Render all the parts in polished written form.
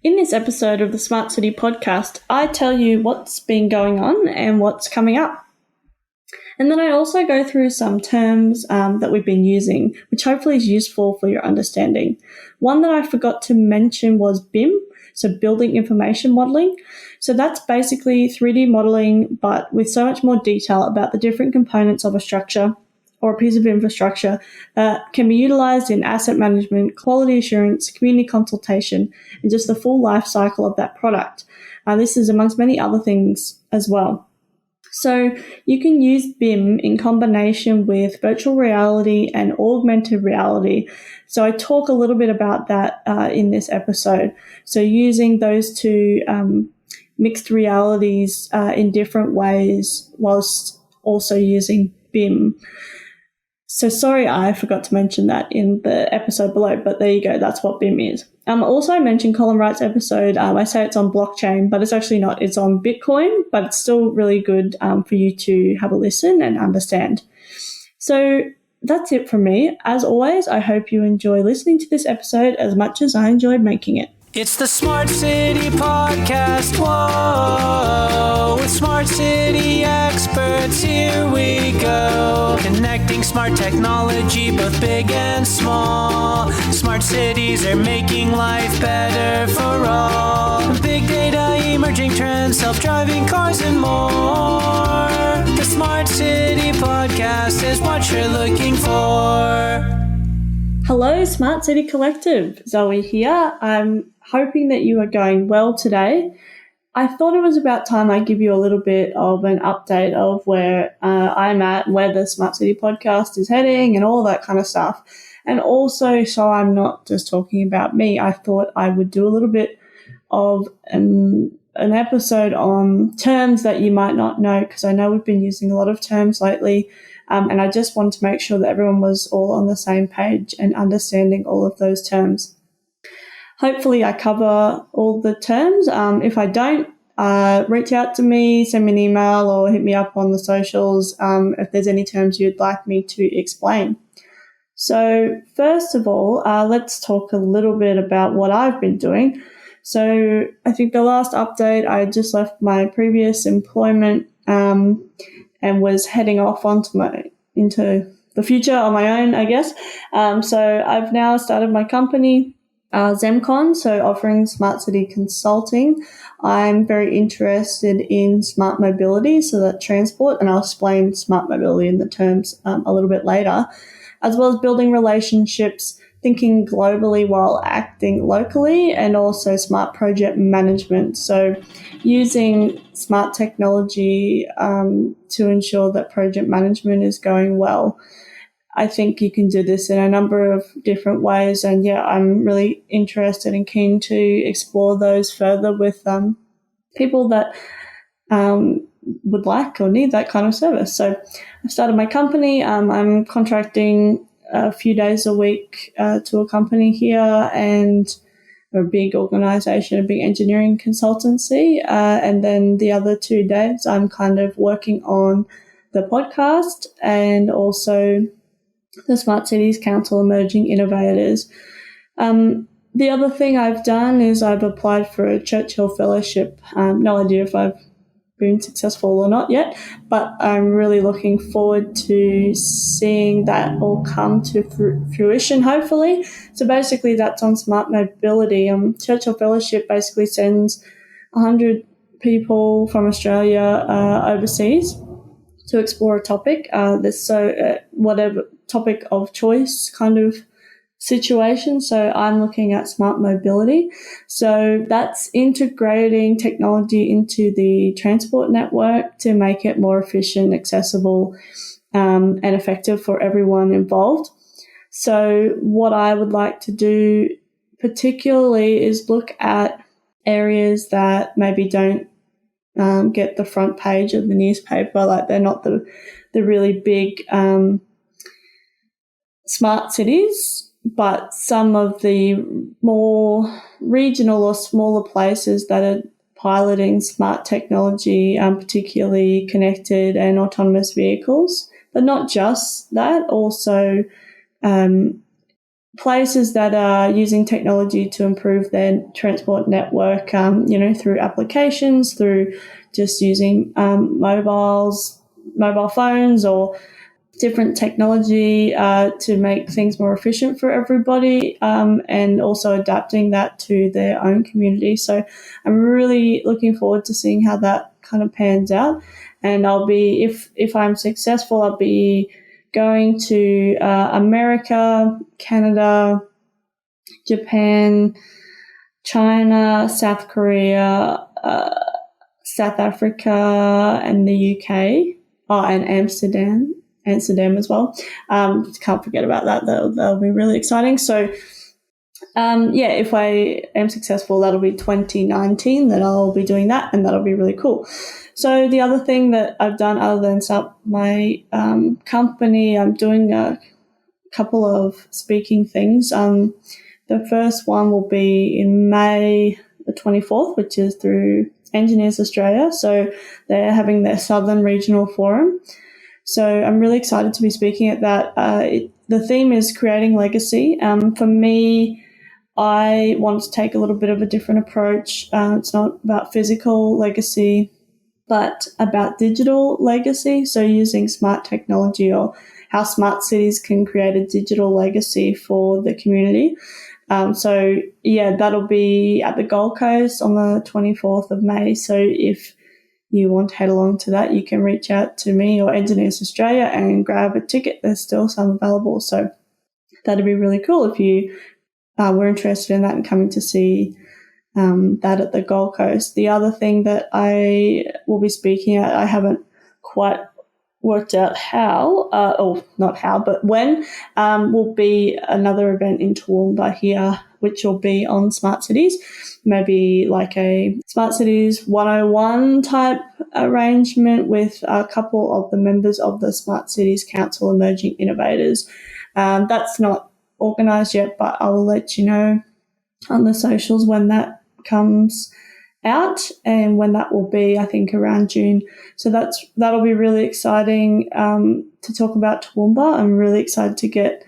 In this episode of the Smart City podcast, I tell you what's been going on and what's coming up. And then I also go through some terms that we've been using, which hopefully is useful for your understanding. One that I forgot to mention was BIM, so Building Information Modeling. So that's basically 3D modeling, but with so much more detail about the different components of a structure or a piece of infrastructure that can be utilized in asset management, quality assurance, community consultation, and just the full life cycle of that product. This is amongst many other things as well. So you can use BIM in combination with virtual reality and augmented reality. So I talk a little bit about that in this episode. So using those two mixed realities in different ways whilst also using BIM. So sorry, I forgot to mention that in the episode below, but there you go. That's what BIM is. Also, I mentioned Colin Wright's episode. I say it's on blockchain, but it's actually not. It's on Bitcoin, but it's still really good for you to have a listen and understand. So that's it from me. As always, I hope you enjoy listening to this episode as much as I enjoyed making it. It's the Smart City Podcast, whoa, with Smart City experts, here we go. Connecting smart technology, both big and small. Smart cities are making life better for all. Big data, emerging trends, self-driving cars and more. The Smart City Podcast is what you're looking for. Hello, Smart City Collective. Zoe here. I'm hoping that you are going well today. I thought it was about time I give you a little bit of an update of where I'm at, where the Smart City podcast is heading and all that kind of stuff. And also, so I'm not just talking about me, I thought I would do a little bit of an episode on terms that you might not know, because I know we've been using a lot of terms lately. And I just wanted to make sure that everyone was all on the same page and understanding all of those terms. Hopefully I cover all the terms. If I don't, reach out to me, send me an email or hit me up on the socials if there's any terms you'd like me to explain. So first of all, let's talk a little bit about what I've been doing. So I think the last update, I just left my previous employment and was heading off into the future on my own, I guess. So I've now started my company, Zemcon, so offering smart city consulting. I'm very interested in smart mobility, so that transport, and I'll explain smart mobility in the terms a little bit later, as well as building relationships, thinking globally while acting locally, and also smart project management. So using smart technology to ensure that project management is going well. I think you can do this in a number of different ways. And yeah, I'm really interested and keen to explore those further with people that would like or need that kind of service. So I started my company. I'm contracting a few days a week to a company here and a big organisation, a big engineering consultancy. And then the other 2 days I'm kind of working on the podcast and also the Smart Cities Council Emerging Innovators. The other thing I've done is I've applied for a Churchill Fellowship. No idea if I've been successful or not yet, but I'm really looking forward to seeing that all come to fruition, hopefully. So basically that's on smart mobility. Churchill Fellowship basically sends 100 people from Australia overseas to explore a topic. Whatever topic of choice kind of situation. So I'm looking at smart mobility. So that's integrating technology into the transport network to make it more efficient, accessible, and effective for everyone involved. So what I would like to do particularly is look at areas that maybe don't get the front page of the newspaper, like they're not the really big smart cities, but some of the more regional or smaller places that are piloting smart technology, particularly connected and autonomous vehicles. But not just that, also places that are using technology to improve their transport network, through applications, through just using mobile phones or different technology to make things more efficient for everybody, and also adapting that to their own community. So I'm really looking forward to seeing how that kind of pans out. And I'll be, if I'm successful, I'll be going to America, Canada, Japan, China, South Korea, South Africa, and the UK. Oh, and Amsterdam as well. Can't forget about that. That'll be really exciting. So, if I am successful, that'll be 2019 that I'll be doing that, and that'll be really cool. So the other thing that I've done other than set up my company, I'm doing a couple of speaking things. The first one will be in May the 24th, which is through Engineers Australia. So they're having their Southern Regional Forum. So I'm really excited to be speaking at that. The theme is creating legacy. For me, I want to take a little bit of a different approach. It's not about physical legacy, but about digital legacy. So using smart technology, or how smart cities can create a digital legacy for the community. That'll be at the Gold Coast on the 24th of May. So if you want to head along to that, you can reach out to me or Engineers Australia and grab a ticket. There's still some available. So that'd be really cool if you were interested in that and coming to see that at the Gold Coast. The other thing that I will be speaking at, I haven't quite worked out how, not how, but when, will be another event in Toowoomba here, which will be on smart cities, maybe like a Smart Cities 101 type arrangement with a couple of the members of the Smart Cities Council Emerging Innovators. That's not organised yet, but I will let you know on the socials when that comes out and when that will be, I think around June. So that'll be really exciting to talk about Toowoomba. I'm really excited to get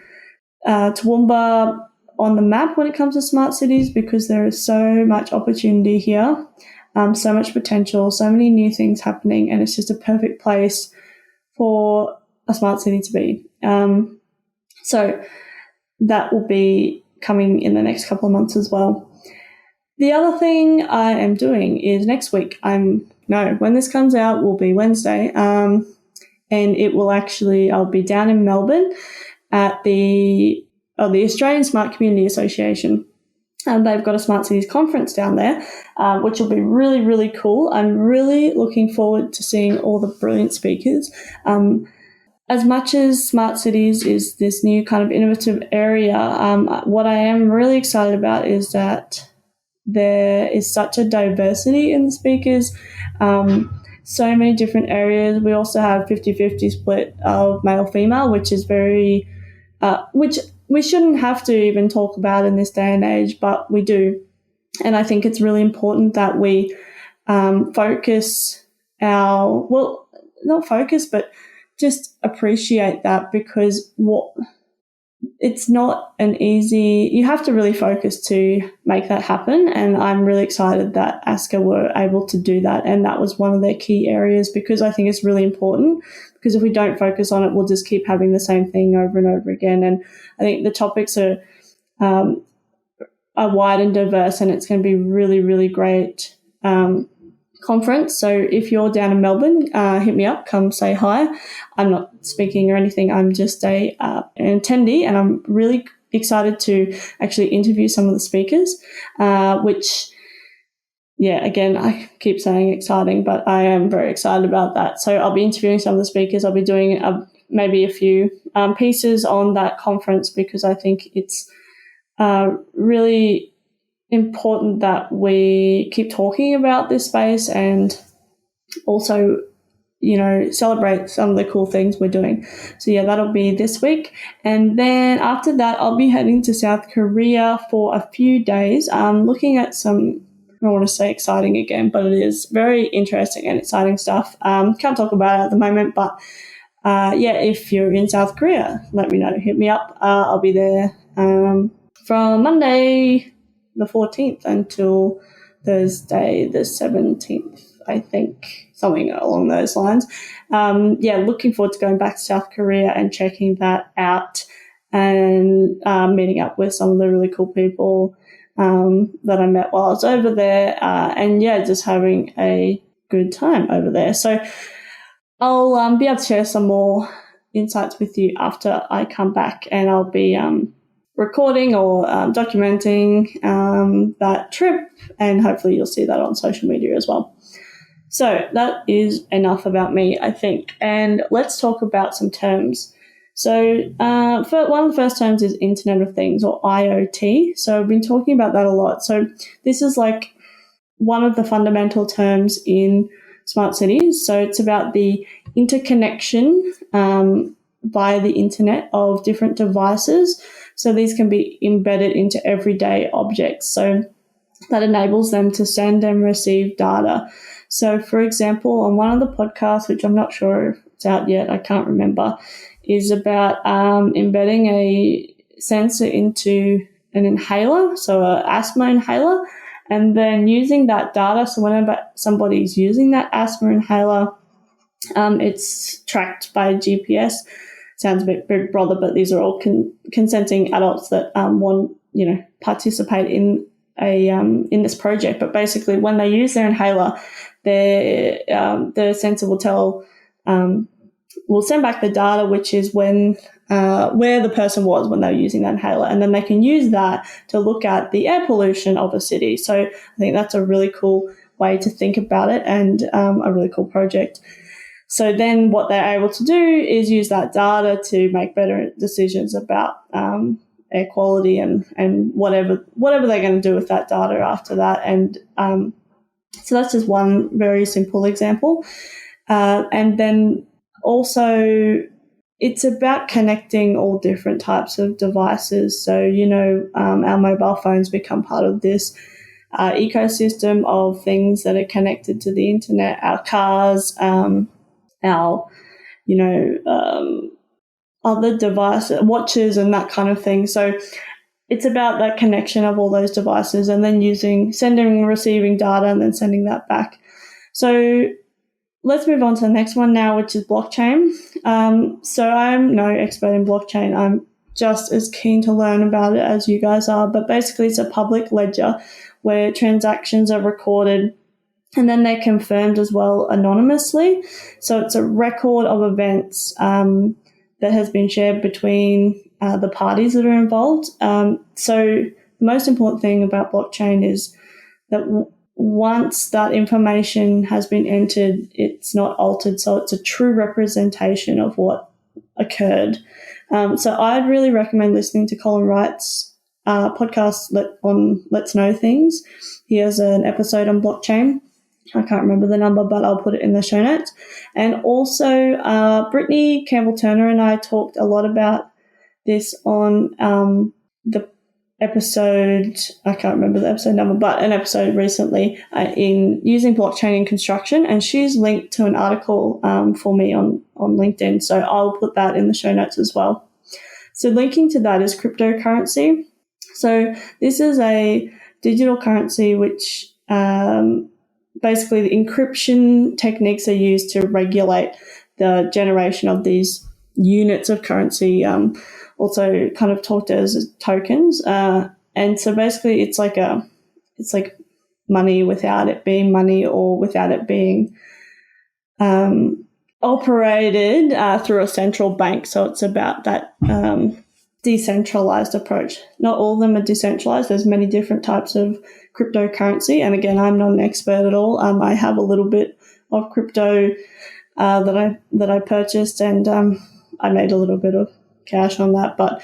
Toowoomba on the map when it comes to smart cities, because there is so much opportunity here, so much potential, so many new things happening, and it's just a perfect place for a smart city to be. So that will be coming in the next couple of months as well. The other thing I am doing is next week. When this comes out will be Wednesday, and it will I'll be down in Melbourne at the Australian Smart Community Association. They've got a Smart Cities conference down there, which will be really, really cool. I'm really looking forward to seeing all the brilliant speakers. As much as smart cities is this new kind of innovative area, what I am really excited about is that there is such a diversity in the speakers, so many different areas. We also have 50-50 split of male-female, which is very, which we shouldn't have to even talk about in this day and age, but we do. And I think it's really important that we focus not focus, but just appreciate that, because it's not an easy, you have to really focus to make that happen. And I'm really excited that ASCA were able to do that. And that was one of their key areas, because I think it's really important, because if we don't focus on it, we'll just keep having the same thing over and over again. And I think the topics are wide and diverse, and it's going to be really, really great conference. So if you're down in Melbourne, hit me up, come say hi. I'm not speaking or anything. I'm just an attendee, and I'm really excited to actually interview some of the speakers, which, again, I keep saying exciting, but I am very excited about that. So I'll be interviewing some of the speakers. I'll be doing maybe a few pieces on that conference, because I think it's really important that we keep talking about this space, and also, celebrate some of the cool things we're doing. So that'll be this week. And then after that, I'll be heading to South Korea for a few days, looking at some, I don't want to say exciting again, but it is very interesting and exciting stuff. Can't talk about it at the moment, but if you're in South Korea, let me know, hit me up. I'll be there from Monday the 14th until Thursday the 17th, I think, something along those lines. Looking forward to going back to South Korea and checking that out and meeting up with some of the really cool people that I met while I was over there, just having a good time over there. So I'll be able to share some more insights with you after I come back, and I'll be recording or documenting that trip, and hopefully you'll see that on social media as well. So that is enough about me, I think, and let's talk about some terms. So one of the first terms is Internet of Things, or IoT. So I've been talking about that a lot. So this is like one of the fundamental terms in smart cities. So it's about the interconnection via the internet of different devices. So these can be embedded into everyday objects. So that enables them to send and receive data. So, for example, on one of the podcasts, which I'm not sure if it's out yet, I can't remember, is about embedding a sensor into an inhaler, so an asthma inhaler, and then using that data. So whenever somebody's using that asthma inhaler, it's tracked by GPS. Sounds a bit Big Brother, but these are all consenting adults that participate in this project. But basically, when they use their inhaler, the sensor will send back the data, which is when where the person was when they were using that inhaler, and then they can use that to look at the air pollution of a city. So I think that's a really cool way to think about it, and a really cool project. So then what they're able to do is use that data to make better decisions about air quality and whatever they're going to do with that data after that. And so that's just one very simple example. And then also it's about connecting all different types of devices. So, our mobile phones become part of this ecosystem of things that are connected to the internet, our cars, our other devices, watches and that kind of thing. So it's about that connection of all those devices, and then sending and receiving data and then sending that back. So let's move on to the next one now, which is blockchain. So I'm no expert in blockchain. I'm just as keen to learn about it as you guys are. But basically, it's a public ledger where transactions are recorded and then they're confirmed as well anonymously. So it's a record of events that has been shared between the parties that are involved. So the most important thing about blockchain is that once that information has been entered, it's not altered. So it's a true representation of what occurred. So I'd really recommend listening to Colin Wright's podcast on Let's Know Things. He has an episode on blockchain. I can't remember the number, but I'll put it in the show notes. And also, Brittany Campbell-Turner and I talked a lot about this on the episode, I can't remember the episode number, but an episode recently in using blockchain in construction. And she's linked to an article for me on LinkedIn. So I'll put that in the show notes as well. So linking to that is cryptocurrency. So this is a digital currency which basically the encryption techniques are used to regulate the generation of these units of currency, also kind of talked as tokens. And so basically it's like money without it being money, or without it being operated through a central bank. So it's about that decentralized approach. Not all of them are decentralized. There's many different types of cryptocurrency. And again, I'm not an expert at all. I have a little bit of crypto that I purchased, and I made a little bit of cash on that, but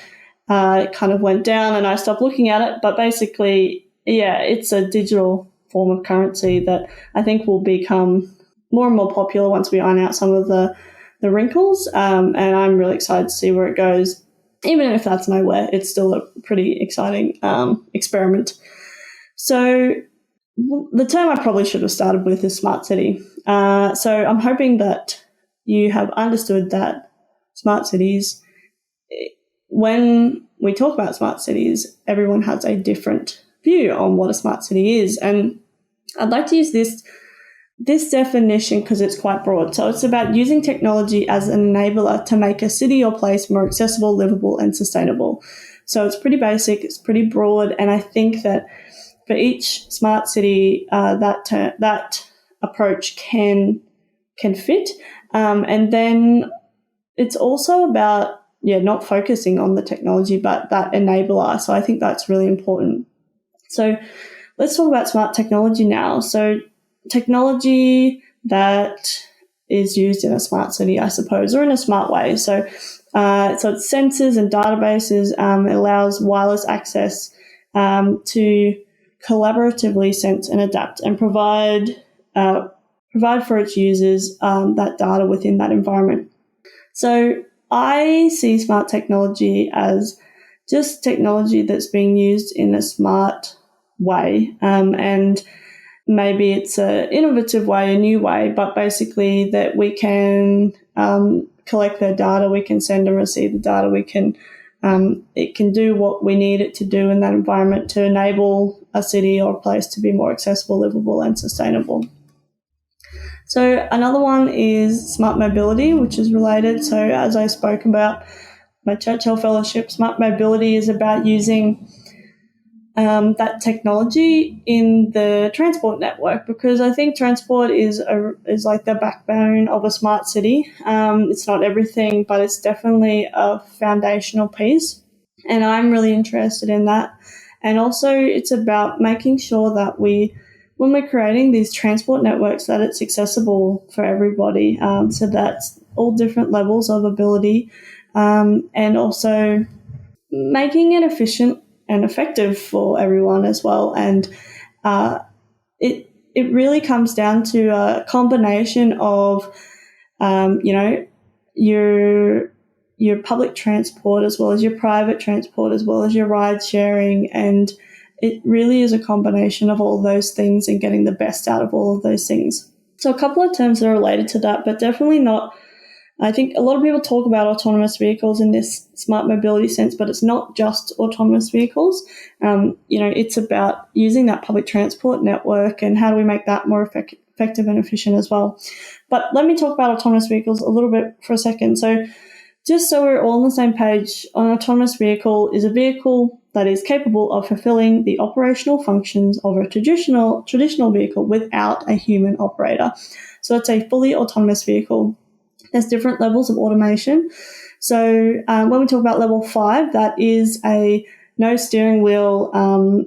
it kind of went down and I stopped looking at it. But basically, yeah, it's a digital form of currency that I think will become more and more popular once we iron out some of the wrinkles. And I'm really excited to see where it goes. Even if that's nowhere, it's still a pretty exciting experiment. So the term I probably should have started with is smart city. So I'm hoping that you have understood that smart cities, when we talk about smart cities, everyone has a different view on what a smart city is. And I'd like to use this definition because it's quite broad. So it's about using technology as an enabler to make a city or place more accessible, livable, and sustainable. So it's pretty basic, it's pretty broad, and I think that for each smart city, that approach can fit. And then it's also about not focusing on the technology, but that enabler. So I think that's really important. So let's talk about smart technology now. So technology that is used in a smart city, I suppose, or in a smart way. So it's sensors and databases. It allows wireless access to collaboratively sense and adapt and provide for its users that data within that environment. So I see smart technology as just technology that's being used in a smart way, and maybe it's an innovative way, a new way, but basically that we can collect their data, we can send and receive the data, it can do what we need it to do in that environment to enable a city or a place to be more accessible, livable, and sustainable. So another one is smart mobility, which is related. So as I spoke about my Churchill Fellowship, smart mobility is about using that technology in the transport network, because I think transport is like the backbone of a smart city. It's not everything, but it's definitely a foundational piece, and I'm really interested in that. And also it's about making sure that when we're creating these transport networks, that it's accessible for everybody. So that's all different levels of ability, and also making it efficient and effective for everyone as well. And it really comes down to a combination of your public transport as well as your private transport as well as your ride sharing, and it really is a combination of all those things and getting the best out of all of those things. So a couple of terms that are related to that, but definitely not. I think a lot of people talk about autonomous vehicles in this smart mobility sense, but it's not just autonomous vehicles. It's about using that public transport network and how do we make that more effective and efficient as well. But let me talk about autonomous vehicles a little bit for a second. So just so we're all on the same page, an autonomous vehicle is a vehicle that is capable of fulfilling the operational functions of a traditional vehicle without a human operator. So it's a fully autonomous vehicle. There's different levels of automation. So when we talk about level 5, that is a no steering wheel,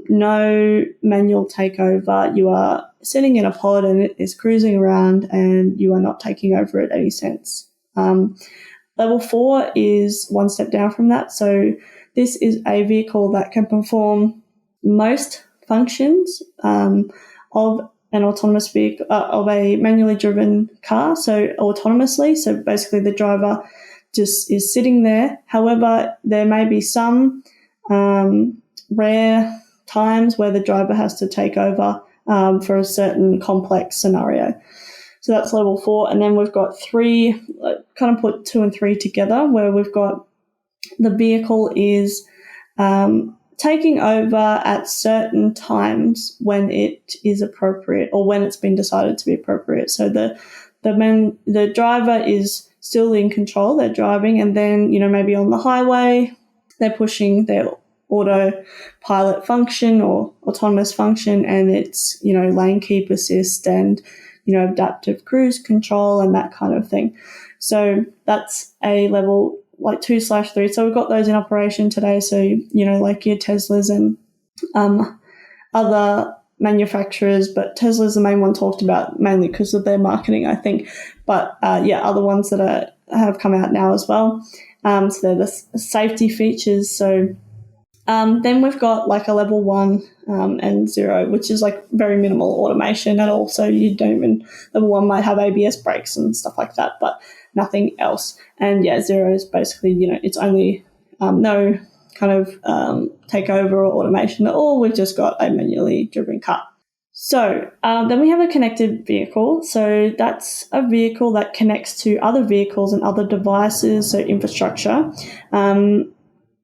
no manual takeover. You are sitting in a pod and it is cruising around and you are not taking over at any sense. Level 4 is one step down from that. So this is a vehicle that can perform most functions of an autonomous vehicle, of a manually driven car, so autonomously. So basically the driver just is sitting there. However, there may be some rare times where the driver has to take over for a certain complex scenario. So that's level 4. And then we've got 3, kind of put 2 and 3 together, where we've got the vehicle is taking over at certain times when it is appropriate or when it's been decided to be appropriate. So the driver is still in control, they're driving, and then, maybe on the highway, they're pushing their autopilot function or autonomous function, and it's, lane keep assist and, adaptive cruise control and that kind of thing. So that's a level like 2/3. So we've got those in operation today. So, like your Teslas and other manufacturers, but Tesla's the main one talked about mainly because of their marketing, I think. But other ones that have come out now as well. So they're the safety features. So then we've got like a level 1 and 0, which is like very minimal automation. And also level 1 might have ABS brakes and stuff like that, but nothing else. And 0 is basically, it's only no kind of takeover or automation at all. We've just got a manually driven car. So then we have a connected vehicle. So that's a vehicle that connects to other vehicles and other devices, so infrastructure.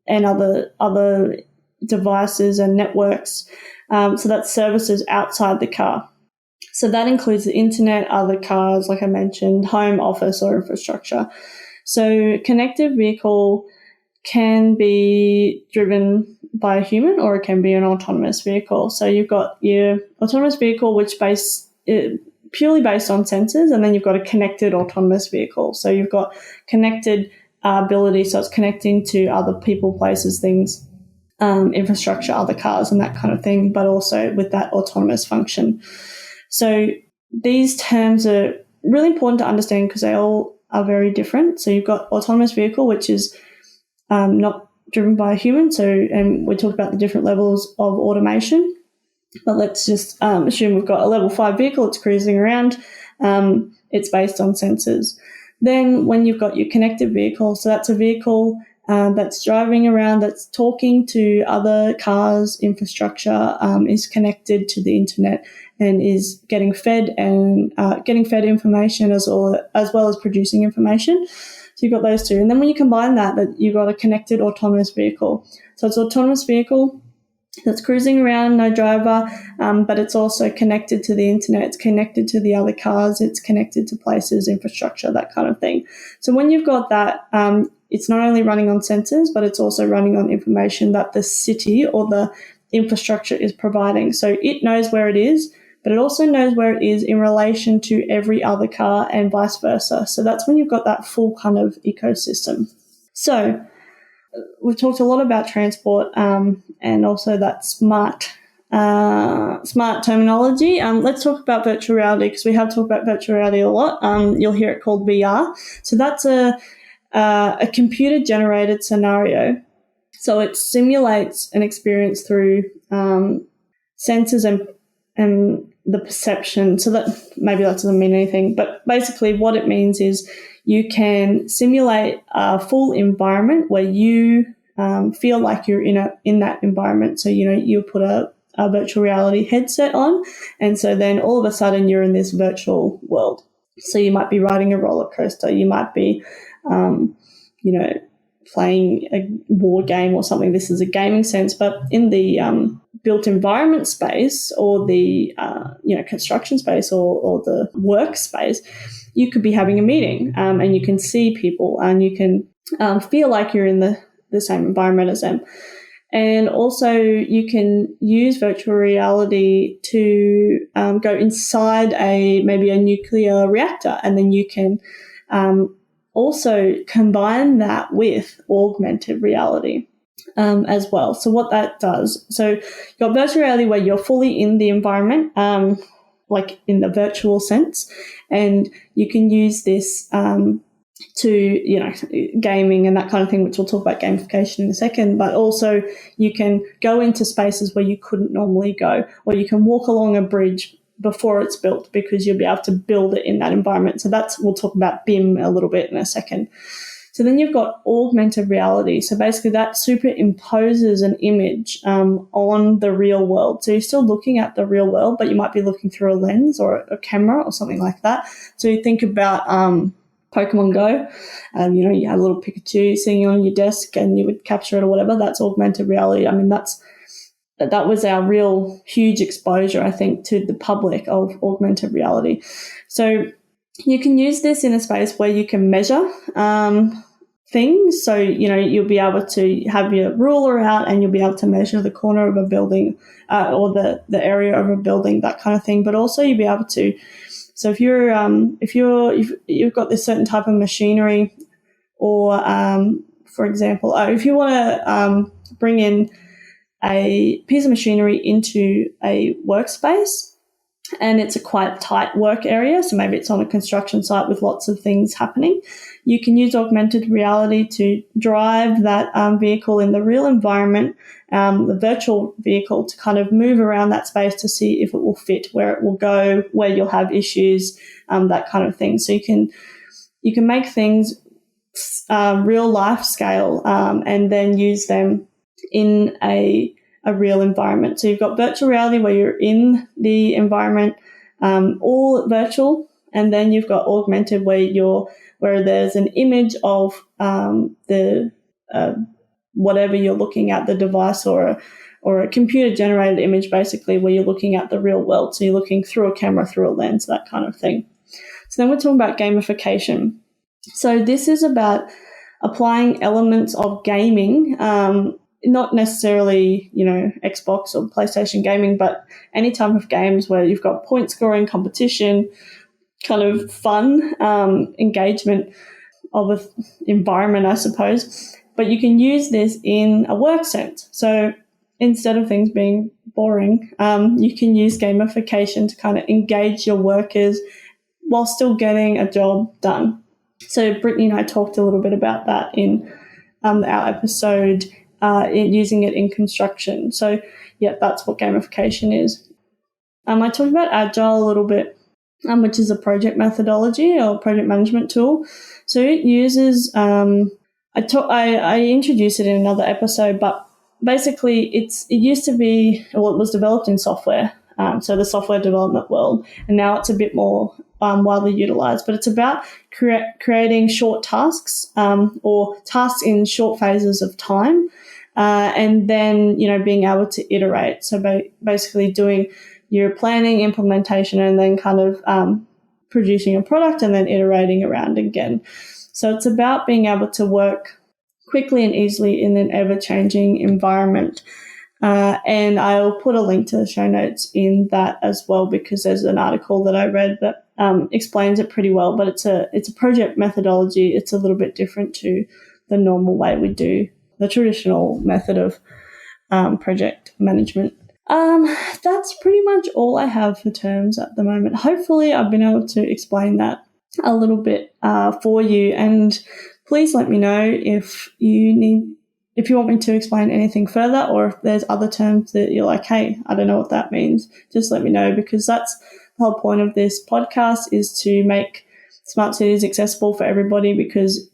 and other devices and networks. So that's services outside the car. So that includes the internet, other cars, like I mentioned, home, office, or infrastructure. So connected vehicle can be driven by a human, or it can be an autonomous vehicle. So you've got your autonomous vehicle, which purely based on sensors, and then you've got a connected autonomous vehicle. So you've got connected ability, so it's connecting to other people, places, things, infrastructure, other cars, and that kind of thing, but also with that autonomous function. So these terms are really important to understand because they all are very different. So you've got autonomous vehicle, which is not driven by a human. So, and we talked about the different levels of automation, but let's just assume we've got a level 5 vehicle, it's cruising around, it's based on sensors. Then when you've got your connected vehicle, so that's a vehicle that's driving around, that's talking to other cars, infrastructure, is connected to the internet and is getting fed information as well as producing information. So you've got those two. And then when you combine that you've got a connected autonomous vehicle. So it's an autonomous vehicle that's cruising around, no driver, but it's also connected to the internet, it's connected to the other cars, it's connected to places, infrastructure, that kind of thing. So when you've got that, it's not only running on sensors, but it's also running on information that the city or the infrastructure is providing. So it knows where it is, but it also knows where it is in relation to every other car and vice versa. So that's when you've got that full kind of ecosystem. So we've talked a lot about transport and also that smart terminology. Let's talk about virtual reality because we have talked about virtual reality a lot. You'll hear it called VR. So that's a computer-generated scenario. So it simulates an experience through sensors and the perception. So that maybe that doesn't mean anything, but basically what it means is you can simulate a full environment where you feel like you're in that environment. So you put a virtual reality headset on, and so then all of a sudden you're in this virtual world. So you might be riding a roller coaster, you might be playing a war game or something. This is a gaming sense, but in the built environment space or the construction space or the workspace, you could be having a meeting and you can see people and you can feel like you're in the same environment as them. And also you can use virtual reality to go inside maybe a nuclear reactor, and then you can also combine that with augmented reality as well. So what that does, so you've got virtual reality where you're fully in the environment, like in the virtual sense, and you can use this to, gaming and that kind of thing, which we'll talk about gamification in a second, but also you can go into spaces where you couldn't normally go, or you can walk along a bridge before it's built because you'll be able to build it in that environment. So we'll talk about BIM a little bit in a second. So then you've got augmented reality. So basically that superimposes an image on the real world. So you're still looking at the real world, but you might be looking through a lens or a camera or something like that. So you think about Pokemon Go, you had a little Pikachu sitting on your desk and you would capture it or whatever. That's augmented reality. I mean, that was our real huge exposure, I think, to the public of augmented reality. So you can use this in a space where you can measure things. So, you'll be able to have your ruler out and you'll be able to measure the corner of a building or the area of a building, that kind of thing. But also you'll be able to, so if you've got this certain type of machinery, or for example, if you want to bring in a piece of machinery into a workspace and it's a quite tight work area, so maybe it's on a construction site with lots of things happening, you can use augmented reality to drive that vehicle in the real environment, the virtual vehicle, to kind of move around that space to see if it will fit, where it will go, where you'll have issues, that kind of thing. So you can make things real life scale and then use them in a real environment. So you've got virtual reality where you're in the environment, all virtual, and then you've got augmented where there's an image of the whatever you're looking at, the device or a computer-generated image, basically, where you're looking at the real world. So you're looking through a camera, through a lens, that kind of thing. So then we're talking about gamification. So this is about applying elements of gaming, not necessarily, Xbox or PlayStation gaming, but any type of games where you've got point scoring, competition, kind of fun, engagement of an environment, I suppose. But you can use this in a work sense. So instead of things being boring, you can use gamification to kind of engage your workers while still getting a job done. So Brittany and I talked a little bit about that in our episode, using it in construction. So, yeah, that's what gamification is. I talked about Agile a little bit, which is a project methodology or project management tool. So it uses, I introduced it in another episode, but basically it used to be, it was developed in software, so the software development world, and now it's a bit more widely utilized, but it's about creating short tasks or tasks in short phases of time, and then, being able to iterate. So basically doing your planning, implementation, and then kind of producing a product and then iterating around again. So it's about being able to work quickly and easily in an ever-changing environment. And I'll put a link to the show notes in that as well, because there's an article that I read that explains it pretty well. But it's a project methodology. It's a little bit different to the normal way we do the traditional method of project management. That's pretty much all I have for terms at the moment. Hopefully I've been able to explain that a little bit for you, and please let me know if you want me to explain anything further, or if there's other terms that you're like, hey, I don't know what that means. Just let me know, because that's the whole point of this podcast, is to make smart cities accessible for everybody, because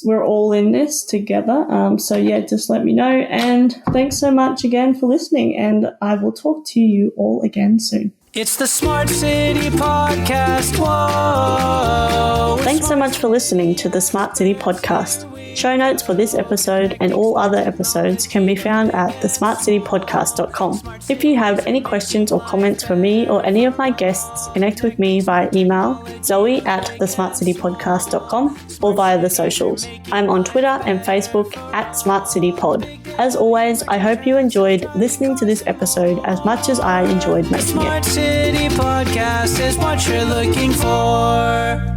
we're all in this together. So yeah, just let me know. And thanks so much again for listening, and I will talk to you all again soon. It's the Smart City Podcast. Whoa! Thanks so much for listening to the Smart City Podcast. Show notes for this episode and all other episodes can be found at thesmartcitypodcast.com. If you have any questions or comments for me or any of my guests, connect with me via email, zoe@thesmartcitypodcast.com, or via the socials. I'm on Twitter and Facebook @SmartCityPod. As always, I hope you enjoyed listening to this episode as much as I enjoyed making it. Smart City Podcast is what you're looking for.